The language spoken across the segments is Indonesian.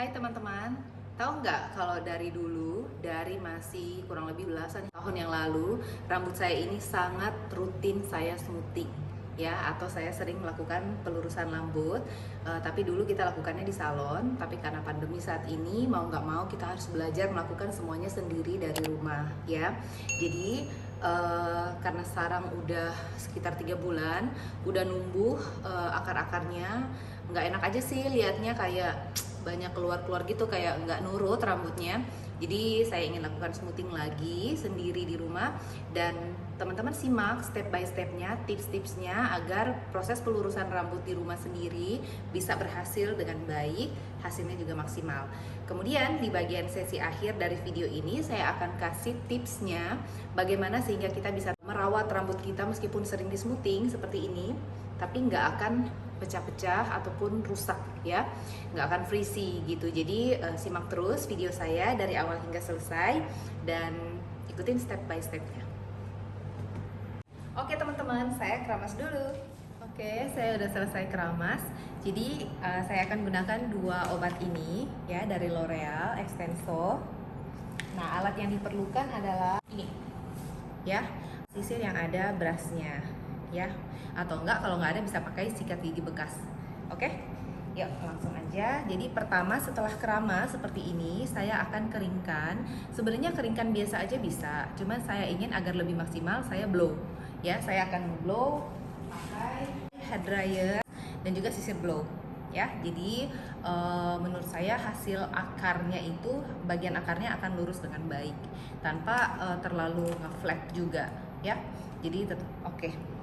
Hai teman-teman, tahu nggak kalau dari dulu, dari masih kurang lebih belasan tahun yang lalu, rambut saya ini sangat rutin saya smoothing ya, atau saya sering melakukan pelurusan rambut. Tapi dulu kita lakukannya di salon, tapi karena pandemi saat ini mau nggak mau kita harus belajar melakukan semuanya sendiri dari rumah ya. Jadi karena sekarang udah sekitar 3 bulan, udah numbuh akar-akarnya, nggak enak aja sih liatnya, kayak banyak keluar-keluar gitu, kayak nggak nurut rambutnya. Jadi saya ingin lakukan smoothing lagi sendiri di rumah, dan teman-teman simak step by stepnya, tips-tipsnya agar proses pelurusan rambut di rumah sendiri bisa berhasil dengan baik, hasilnya juga maksimal. Kemudian di bagian sesi akhir dari video ini saya akan kasih tipsnya bagaimana sehingga kita bisa merawat rambut kita meskipun sering di smoothing seperti ini, tapi nggak akan pecah-pecah ataupun rusak ya, nggak akan frizzy gitu. Jadi simak terus video saya dari awal hingga selesai dan ikutin step by stepnya. Oke teman-teman, saya keramas dulu. Oke, saya udah selesai keramas. Jadi saya akan gunakan 2 obat ini ya, dari L'Oreal Extenso. Nah, alat yang diperlukan adalah ini ya, sisir yang ada brushnya ya, atau enggak kalau nggak ada bisa pakai sikat gigi bekas. Oke, yuk langsung aja. Jadi pertama setelah keramas seperti ini, saya akan keringkan. Sebenarnya keringkan biasa aja bisa, cuman saya ingin agar lebih maksimal, saya blow ya. Saya akan blow pakai hair dryer dan juga sisir blow ya. Jadi menurut saya hasil akarnya itu, bagian akarnya akan lurus dengan baik tanpa terlalu nge-flat juga ya. Jadi tetap oke.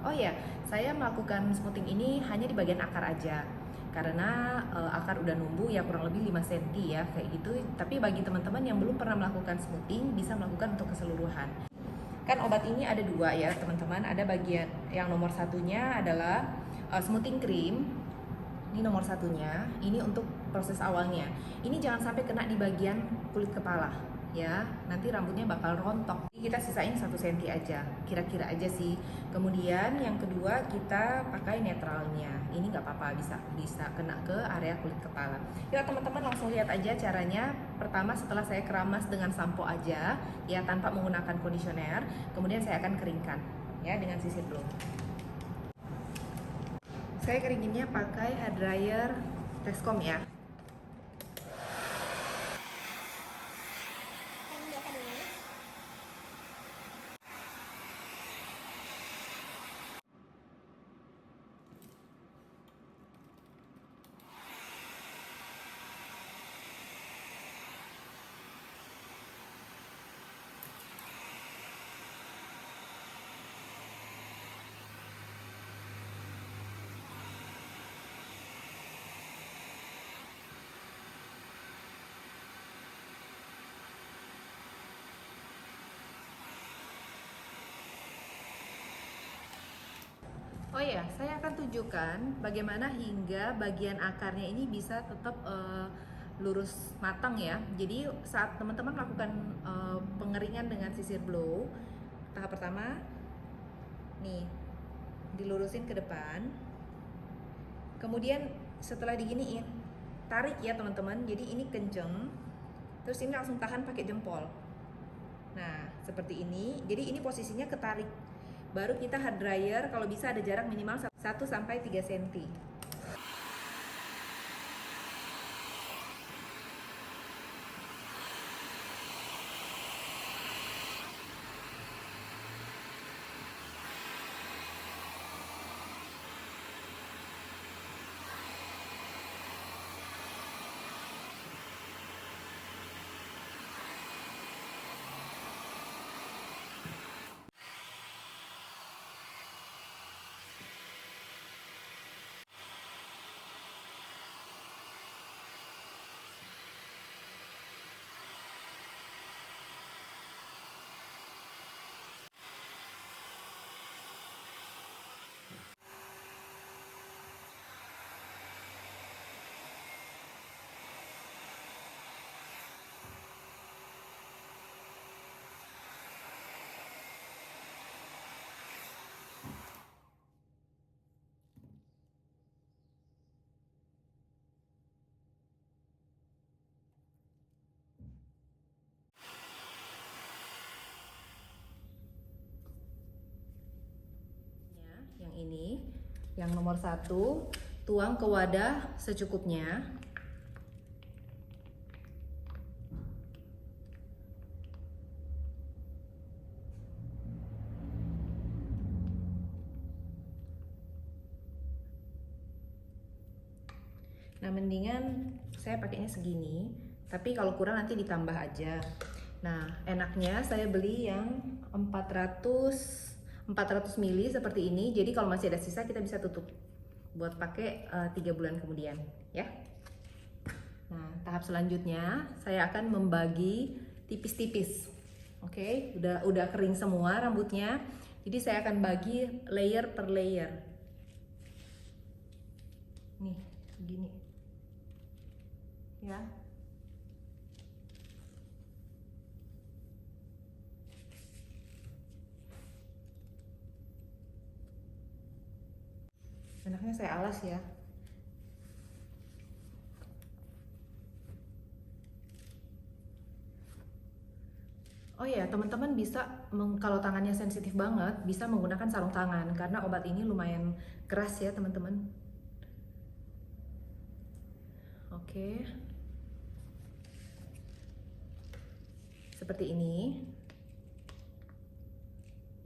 Oh ya, saya melakukan smoothing ini hanya di bagian akar aja karena akar udah numbuh ya, kurang lebih 5 cm ya kayak gitu. Tapi bagi teman-teman yang belum pernah melakukan smoothing, bisa melakukan untuk keseluruhan. Kan obat ini ada 2 ya teman-teman. Ada bagian yang nomor satunya adalah smoothing cream. Ini nomor satunya, ini untuk proses awalnya. Ini jangan sampai kena di bagian kulit kepala ya, nanti rambutnya bakal rontok. Jadi kita sisain 1 cm aja, kira-kira aja sih. Kemudian yang kedua kita pakai netralnya. Ini nggak apa-apa, bisa kena ke area kulit kepala. Yuk teman-teman langsung lihat aja caranya. Pertama setelah saya keramas dengan sampo aja ya, tanpa menggunakan conditioner, kemudian saya akan keringkan ya dengan sisir blow. Saya keringinnya pakai hair dryer Tescom ya. Oh ya, saya akan tunjukkan bagaimana hingga bagian akarnya ini bisa tetap lurus matang ya. Jadi saat teman-teman melakukan pengeringan dengan sisir blow, tahap pertama nih dilurusin ke depan. Kemudian setelah diginiin, tarik ya teman-teman. Jadi ini kenceng. Terus ini langsung tahan pakai jempol. Nah, seperti ini. Jadi ini posisinya ketarik. Baru kita hair dryer, kalau bisa ada jarak minimal 1-3 cm. yang ini, yang nomor 1, tuang ke wadah secukupnya. Nah, mendingan saya pakainya segini, tapi kalau kurang nanti ditambah aja. Nah, enaknya saya beli yang 400 ml seperti ini. Jadi kalau masih ada sisa kita bisa tutup buat pakai 3 bulan kemudian, ya. Nah, tahap selanjutnya saya akan membagi tipis-tipis. Oke, udah kering semua rambutnya. Jadi saya akan bagi layer per layer. Nih, begini. Ya. Enaknya saya alas ya. Oh ya, teman-teman bisa kalau tangannya sensitif banget bisa menggunakan sarung tangan karena obat ini lumayan keras ya, teman-teman. Oke. Seperti ini.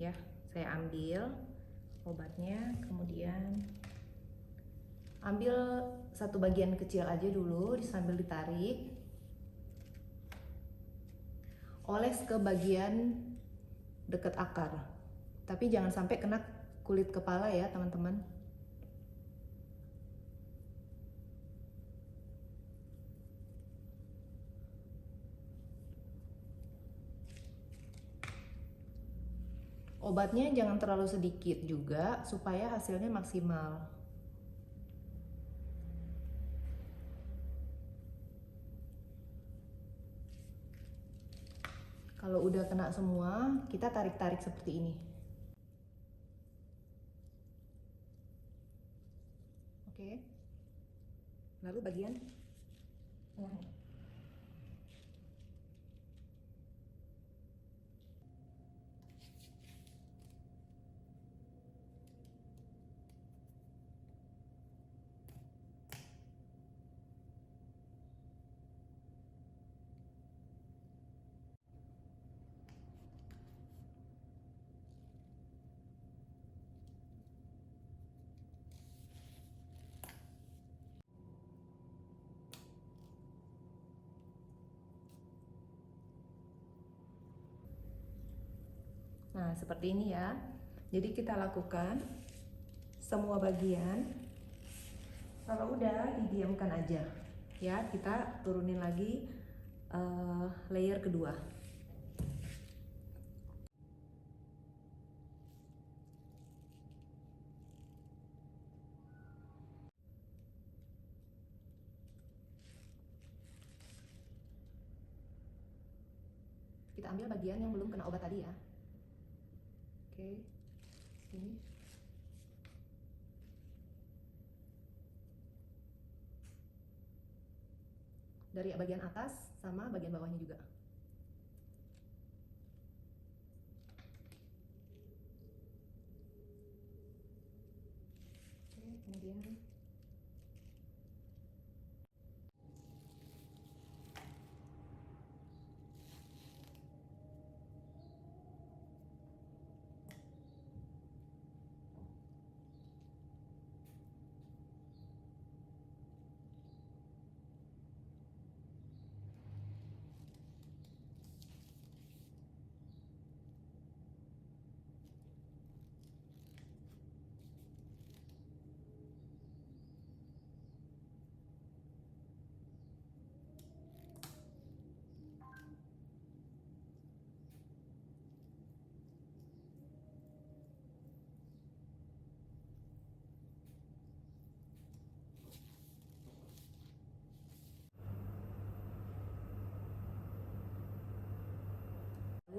Ya, saya ambil obatnya, kemudian ambil satu bagian kecil aja dulu sambil ditarik. Oles ke bagian dekat akar. Tapi jangan sampai kena kulit kepala ya, teman-teman. Obatnya jangan terlalu sedikit juga supaya hasilnya maksimal. Kalau udah kena semua, kita tarik-tarik seperti ini. Oke. Lalu bagian tengahnya. Nah, seperti ini ya. Jadi kita lakukan semua bagian. Kalau udah, didiamkan aja. Ya, kita turunin lagi layer kedua. Kita ambil bagian yang belum kena obat tadi ya. Oke, sini. Dari bagian atas sama bagian bawahnya juga. Oke, kemudian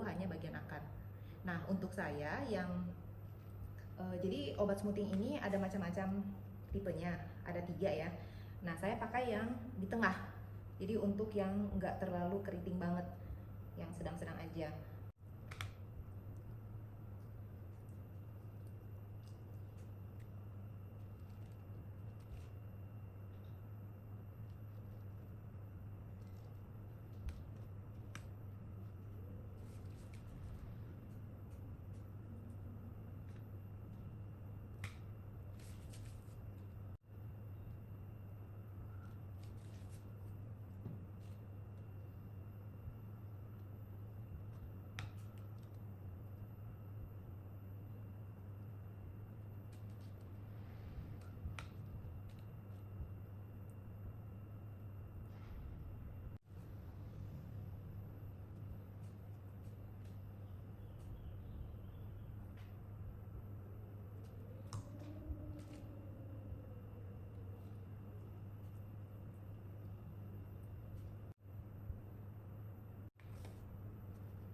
hanya bagian akar. Nah, untuk saya yang jadi obat smoothing ini ada macam-macam tipenya, ada 3 ya. Nah, saya pakai yang di tengah. Jadi untuk yang nggak terlalu keriting banget, yang sedang-sedang aja.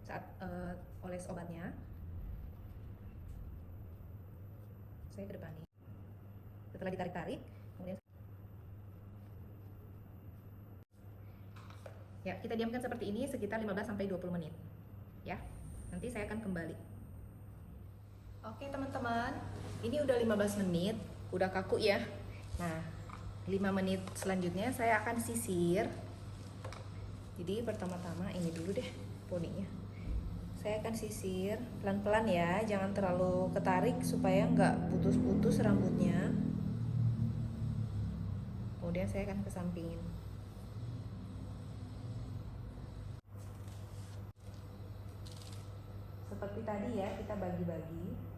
saat oles obatnya. Saya ke depan nih. Setelah ditarik-tarik, kemudian ya, kita diamkan seperti ini sekitar 15-20 menit. Ya, nanti saya akan kembali. Oke teman-teman, ini udah 15 menit, udah kaku ya. Nah, 5 menit selanjutnya saya akan sisir. Jadi pertama-tama ini dulu deh poninya. Saya akan sisir pelan-pelan ya, jangan terlalu ketarik supaya nggak putus-putus rambutnya. Kemudian saya akan kesampingin. Seperti tadi ya, kita bagi-bagi.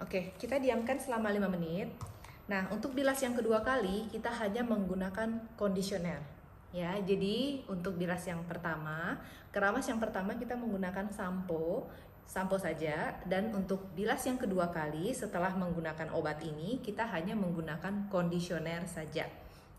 Oke, kita diamkan selama 5 menit. Nah, untuk bilas yang kedua kali, kita hanya menggunakan kondisioner. Ya, jadi untuk bilas yang pertama, keramas yang pertama kita menggunakan sampo saja. Dan untuk bilas yang kedua kali, setelah menggunakan obat ini, kita hanya menggunakan kondisioner saja.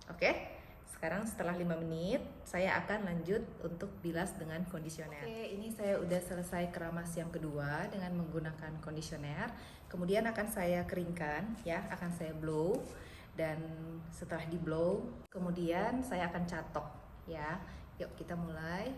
Oke? Sekarang setelah 5 menit, saya akan lanjut untuk bilas dengan kondisioner. Oke, ini saya udah selesai keramas yang kedua dengan menggunakan kondisioner. Kemudian akan saya keringkan, ya, akan saya blow. Dan setelah di blow, kemudian saya akan catok, ya. Yuk kita mulai.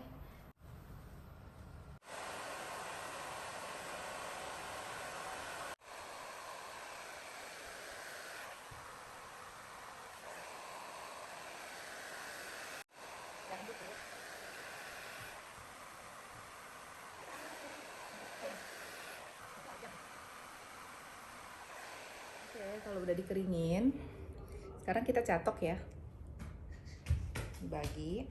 Oke, kalau udah dikeringin, sekarang kita catok ya. Dibagi.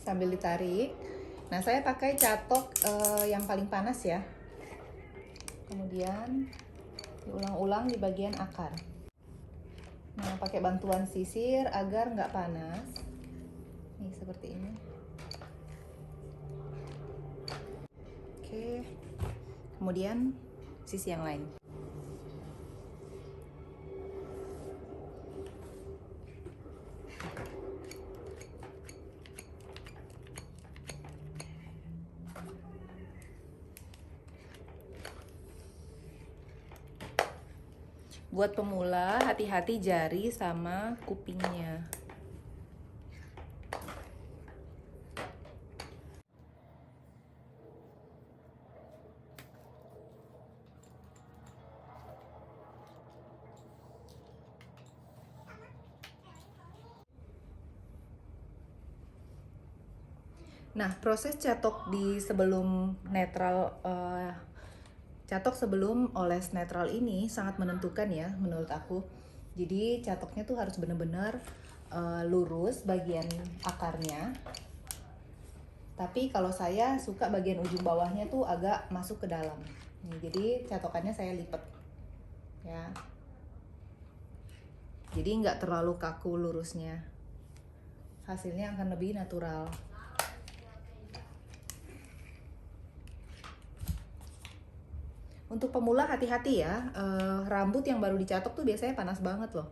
Sambil ditarik. Nah, saya pakai catok yang paling panas ya. Kemudian diulang-ulang di bagian akar. Nah, pakai bantuan sisir agar nggak panas. Nih, seperti ini. Oke. Kemudian sisi yang lain. Buat pemula, hati-hati jari sama kupingnya. Nah, proses catok di sebelum netral, catok sebelum oles netral ini sangat menentukan ya menurut aku. Jadi catoknya tuh harus benar-benar lurus bagian akarnya. Tapi kalau saya suka bagian ujung bawahnya tuh agak masuk ke dalam. Nih, jadi catokannya saya lipat, ya. Jadi nggak terlalu kaku lurusnya. Hasilnya akan lebih natural. Untuk pemula hati-hati ya, rambut yang baru dicatok tuh biasanya panas banget loh.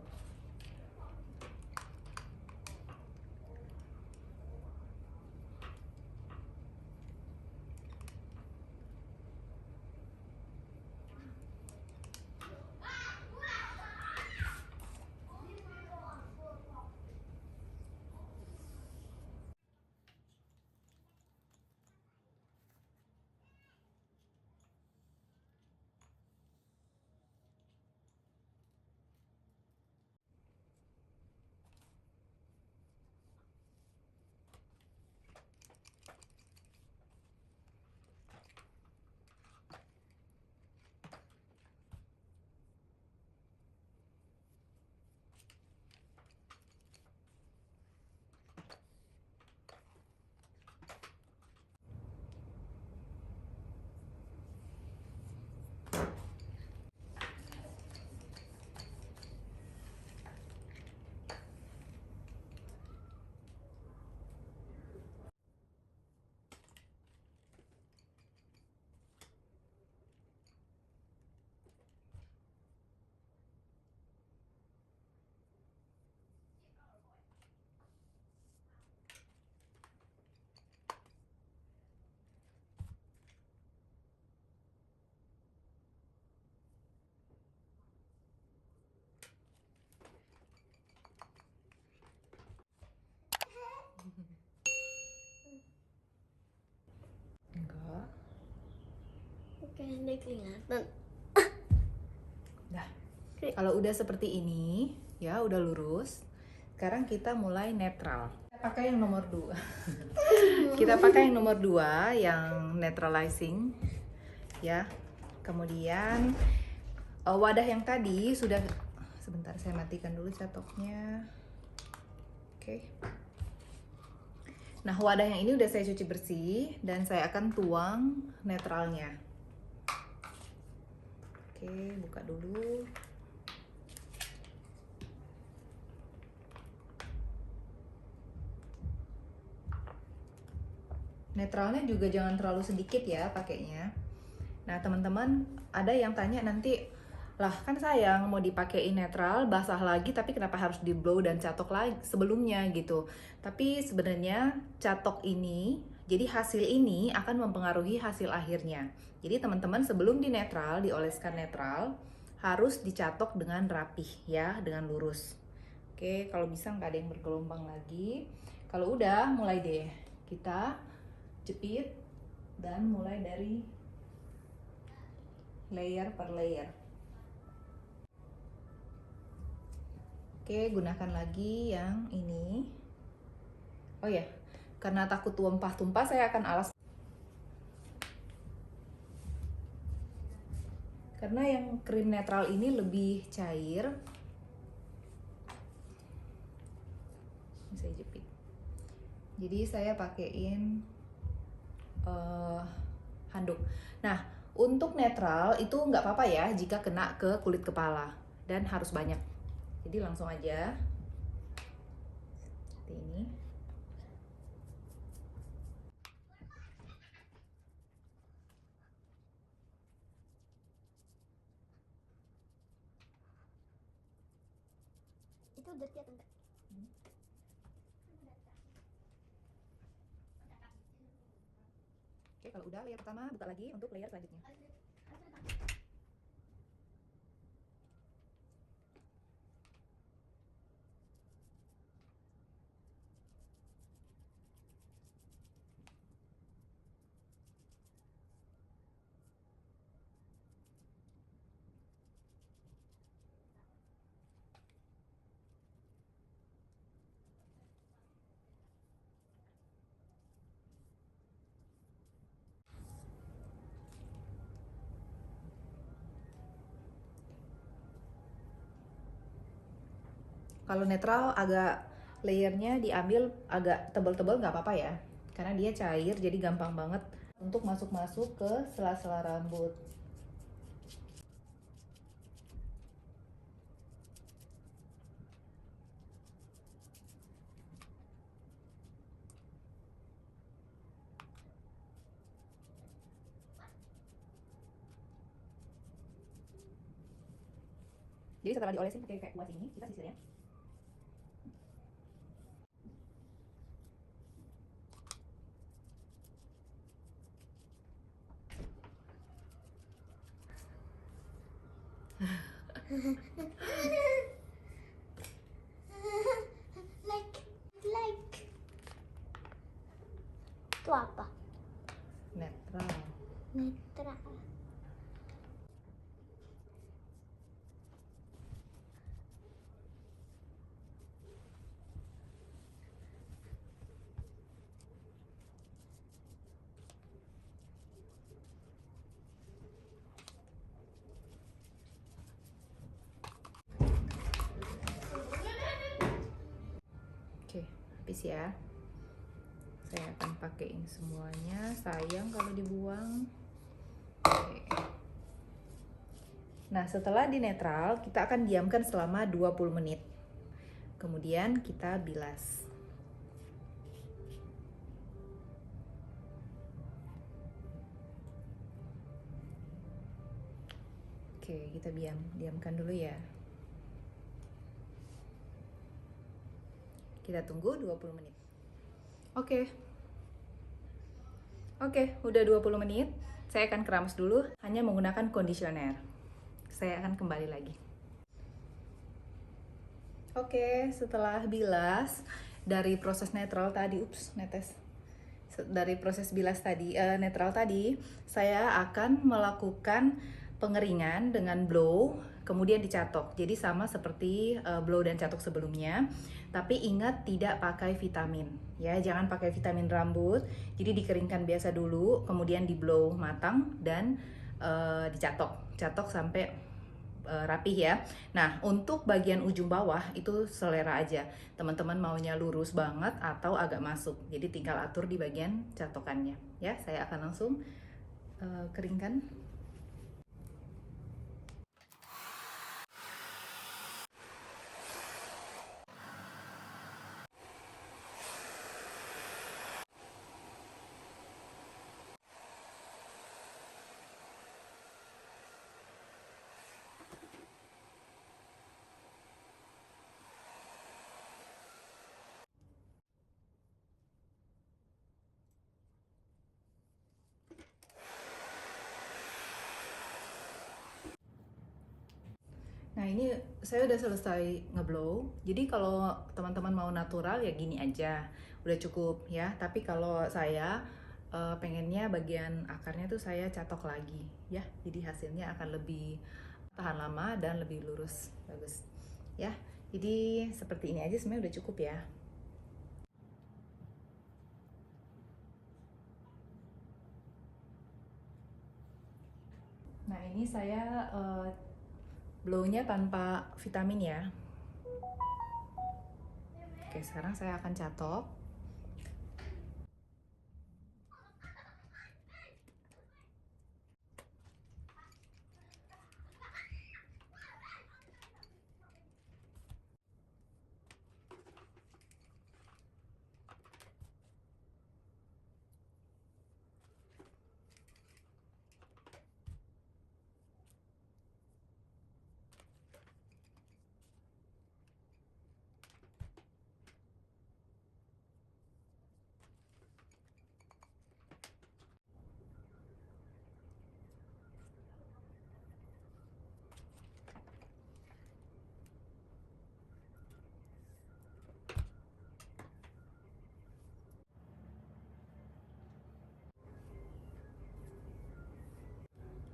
Kayak kelihatan. Nah, kalau udah seperti ini, ya udah lurus. Sekarang kita mulai netral. Kita pakai yang nomor 2. Kita pakai yang nomor 2 yang neutralizing, ya. Kemudian wadah yang tadi sudah, sebentar saya matikan dulu catoknya. Oke. Nah, wadah yang ini udah saya cuci bersih dan saya akan tuang netralnya. Oke, buka dulu. Netralnya juga jangan terlalu sedikit ya pakainya. Nah, teman-teman, ada yang tanya nanti, lah kan sayang mau dipakein netral, basah lagi, tapi kenapa harus di blow dan catok lagi sebelumnya gitu. Tapi sebenarnya catok ini, jadi hasil ini akan mempengaruhi hasil akhirnya. Jadi teman-teman sebelum di netral, dioleskan netral, harus dicatok dengan rapih ya, dengan lurus. Oke, kalau bisa nggak ada yang bergelombang lagi. Kalau udah, mulai deh kita jepit dan mulai dari layer per layer. Oke, gunakan lagi yang ini. Oh ya, karena takut tumpah-tumpah saya akan alas. Karena yang krim netral ini lebih cair. Ini saya jepit. Jadi saya pakein handuk. Nah, untuk netral itu nggak apa-apa ya jika kena ke kulit kepala dan harus banyak. Jadi langsung aja seperti ini. Itu udah siap enggak? Oke, kalau udah layer pertama, buka lagi untuk layer selanjutnya. Kalau netral agak layernya diambil agak tebal-tebal nggak apa-apa ya, karena dia cair jadi gampang banget untuk masuk-masuk ke sela-sela rambut. Jadi setelah diolesin pakai kayak kuas ini, kita sisirnya. like itu apa? Netral. Netral. Oke, habis ya. Saya akan pakein semuanya, sayang kalau dibuang. Oke. Nah, setelah di netral, kita akan diamkan selama 20 menit. Kemudian kita bilas. Oke, kita diamkan dulu ya. Kita tunggu 20 menit. Oke. Oke, udah 20 menit. Saya akan keramas dulu hanya menggunakan conditioner. Saya akan kembali lagi. Oke, setelah bilas dari proses netral tadi, netes. dari proses bilas tadi, netral tadi, saya akan melakukan pengeringan dengan blow, kemudian dicatok. Jadi sama seperti blow dan catok sebelumnya. Tapi ingat tidak pakai vitamin, ya. Jangan pakai vitamin rambut. Jadi dikeringkan biasa dulu, kemudian di blow matang dan dicatok. Catok sampai rapih ya. Nah, untuk bagian ujung bawah itu selera aja. Teman-teman maunya lurus banget atau agak masuk. Jadi tinggal atur di bagian catokannya. Ya, saya akan langsung keringkan. Nah, ini saya udah selesai ngeblow. Jadi kalau teman-teman mau natural ya gini aja, udah cukup ya. Tapi kalau saya pengennya bagian akarnya tuh saya catok lagi ya. Jadi hasilnya akan lebih tahan lama dan lebih lurus, bagus ya. Jadi seperti ini aja sebenarnya udah cukup ya. Nah, ini saya blownya tanpa vitamin ya. Oke, sekarang saya akan catok.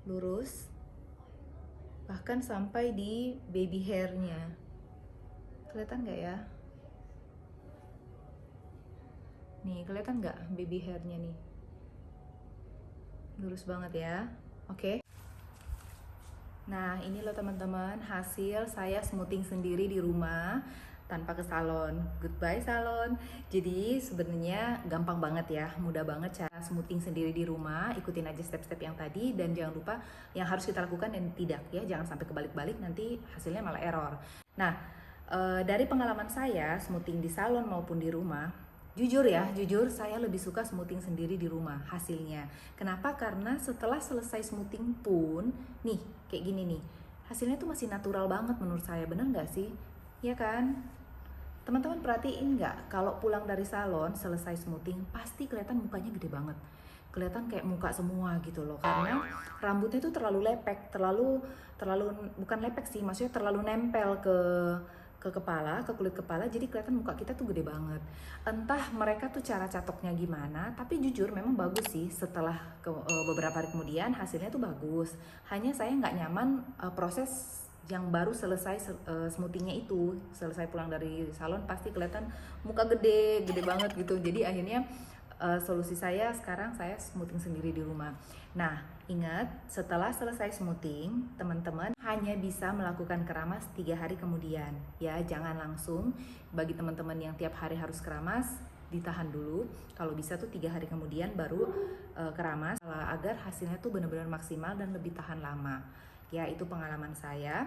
Lurus, bahkan sampai di baby hairnya. Kelihatan nggak ya? Nih, kelihatan nggak baby hairnya nih? Lurus banget ya. Oke. Nah, ini loh teman-teman, hasil saya smoothing sendiri di rumah tanpa ke salon. Goodbye salon. Jadi sebenarnya gampang banget ya, mudah banget cara smoothing sendiri di rumah. Ikutin aja step-step yang tadi dan jangan lupa yang harus kita lakukan dan tidak ya, jangan sampai kebalik-balik nanti hasilnya malah error. Nah, dari pengalaman saya smoothing di salon maupun di rumah, jujur ya, jujur saya lebih suka smoothing sendiri di rumah hasilnya. Kenapa? Karena setelah selesai smoothing pun, nih kayak gini nih, hasilnya tuh masih natural banget menurut saya, bener nggak sih? Ya kan? Teman-teman perhatiin nggak, kalau pulang dari salon selesai smoothing pasti kelihatan mukanya gede banget, kelihatan kayak muka semua gitu loh, karena rambutnya tuh terlalu lepek, terlalu bukan lepek sih, maksudnya terlalu nempel ke kepala, ke kulit kepala, jadi kelihatan muka kita tuh gede banget. Entah mereka tuh cara catoknya gimana, tapi jujur memang bagus sih. Setelah beberapa hari kemudian hasilnya tuh bagus. Hanya saya nggak nyaman proses yang baru selesai smoothingnya itu. Selesai pulang dari salon pasti kelihatan muka gede banget gitu. Jadi akhirnya solusi saya sekarang saya smoothing sendiri di rumah. Nah, ingat setelah selesai smoothing, teman-teman hanya bisa melakukan keramas 3 hari kemudian. Ya, jangan langsung. Bagi teman-teman yang tiap hari harus keramas, ditahan dulu. Kalau bisa tuh 3 hari kemudian baru keramas, agar hasilnya tuh benar-benar maksimal dan lebih tahan lama. Ya, itu pengalaman saya.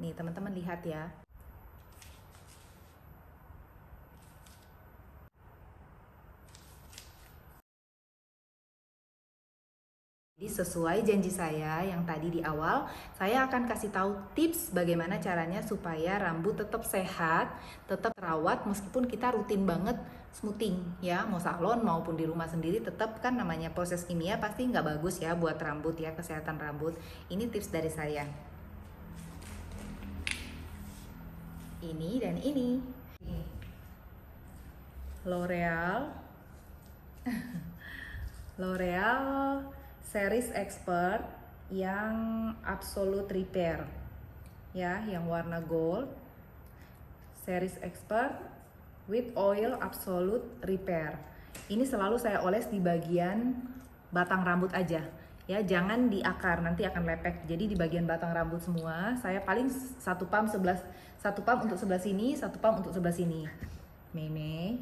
Nih, teman-teman lihat ya. Jadi sesuai janji saya yang tadi di awal, saya akan kasih tahu tips bagaimana caranya supaya rambut tetap sehat, tetap terawat meskipun kita rutin banget smoothing ya, mau salon maupun di rumah sendiri tetap kan namanya proses kimia pasti nggak bagus ya buat rambut ya, kesehatan rambut. Ini tips dari saya. Ini dan ini. L'Oreal L'Oreal Series Expert yang Absolute Repair ya, yang warna gold. Series Expert with Oil Absolute Repair. Ini selalu saya oles di bagian batang rambut aja ya, jangan di akar, nanti akan lepek. Jadi di bagian batang rambut semua saya paling satu pump untuk sebelah sini, satu pump untuk sebelah sini. Meme.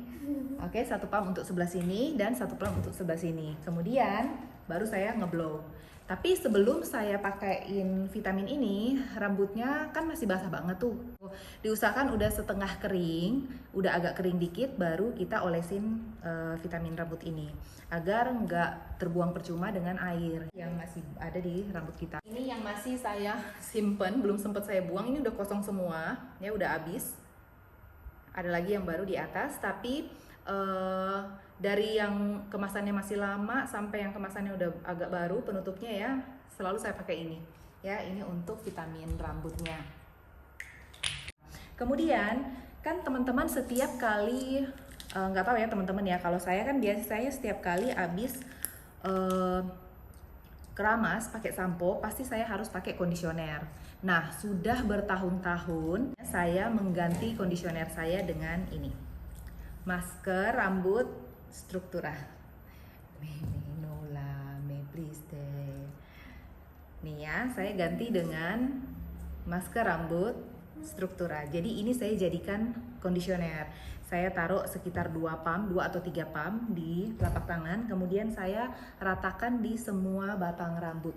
Oke, satu pump untuk sebelah sini dan satu pump untuk sebelah sini. Kemudian baru saya ngeblow. Tapi sebelum saya pakaiin vitamin ini, rambutnya kan masih basah banget tuh. Diusahakan udah setengah kering, udah agak kering dikit, baru kita olesin vitamin rambut ini. Agar nggak terbuang percuma dengan air yang masih ada di rambut kita. Ini yang masih saya simpen, belum sempat saya buang, ini udah kosong semua, ya udah habis. Ada lagi yang baru di atas, tapi dari yang kemasannya masih lama sampai yang kemasannya udah agak baru penutupnya ya, selalu saya pakai ini ya, ini untuk vitamin rambutnya. Kemudian kan teman-teman setiap kali nggak tahu ya teman-teman ya, kalau saya kan biasanya setiap kali habis keramas pakai sampo pasti saya harus pakai kondisioner. Nah, sudah bertahun-tahun saya mengganti kondisioner saya dengan ini, masker rambut Struktura. Nola, please deh. Nih ya, saya ganti dengan masker rambut Struktura. Jadi ini saya jadikan kondisioner. Saya taruh sekitar 2 atau 3 pump di telapak tangan, kemudian saya ratakan di semua batang rambut.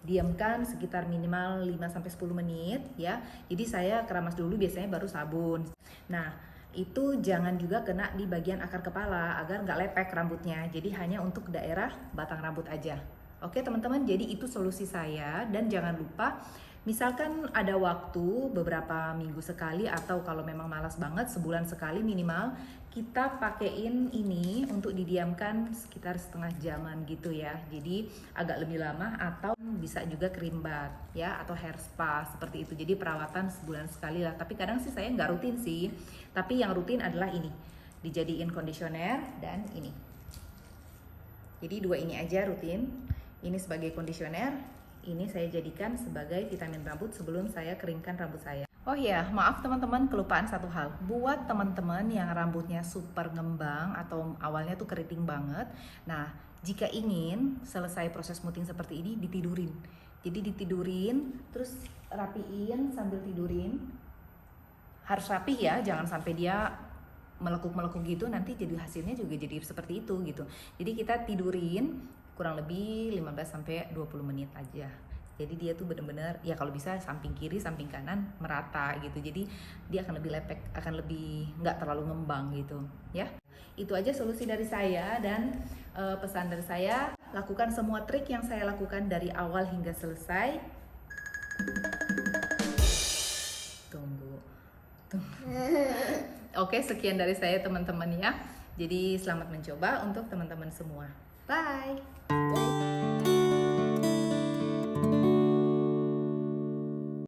Diamkan sekitar minimal 5-10 menit ya. Jadi saya keramas dulu biasanya baru sabun. Nah, itu jangan juga kena di bagian akar kepala agar nggak lepek rambutnya. Jadi hanya untuk daerah batang rambut aja. Oke teman-teman, jadi itu solusi saya. Dan jangan lupa, misalkan ada waktu beberapa minggu sekali atau kalau memang malas banget sebulan sekali minimal, kita pakein ini untuk didiamkan sekitar setengah jaman gitu ya. Jadi agak lebih lama, atau bisa juga krim bath ya, atau hair spa seperti itu. Jadi perawatan sebulan sekali lah. Tapi kadang sih saya nggak rutin sih. Tapi yang rutin adalah ini, dijadiin kondisioner dan ini. Jadi dua ini aja rutin. Ini sebagai kondisioner, ini saya jadikan sebagai vitamin rambut sebelum saya keringkan rambut saya. Oh ya, maaf teman-teman, kelupaan satu hal. Buat teman-teman yang rambutnya super ngembang atau awalnya tuh keriting banget. Nah, jika ingin selesai proses smoothing seperti ini, ditidurin. Jadi ditidurin, terus rapiin sambil tidurin. Harus rapih ya, jangan sampai dia melekuk-melekuk gitu, nanti jadi hasilnya juga jadi seperti itu gitu. Jadi kita tidurin kurang lebih 15-20 menit aja. Jadi dia tuh bener-bener ya, kalau bisa samping kiri samping kanan merata gitu. Jadi dia akan lebih lepek, akan lebih nggak terlalu ngembang gitu ya. Itu aja solusi dari saya, dan pesan dari saya, lakukan semua trik yang saya lakukan dari awal hingga selesai. Tunggu. Oke, sekian dari saya teman-teman ya. Jadi selamat mencoba untuk teman-teman semua. Bye.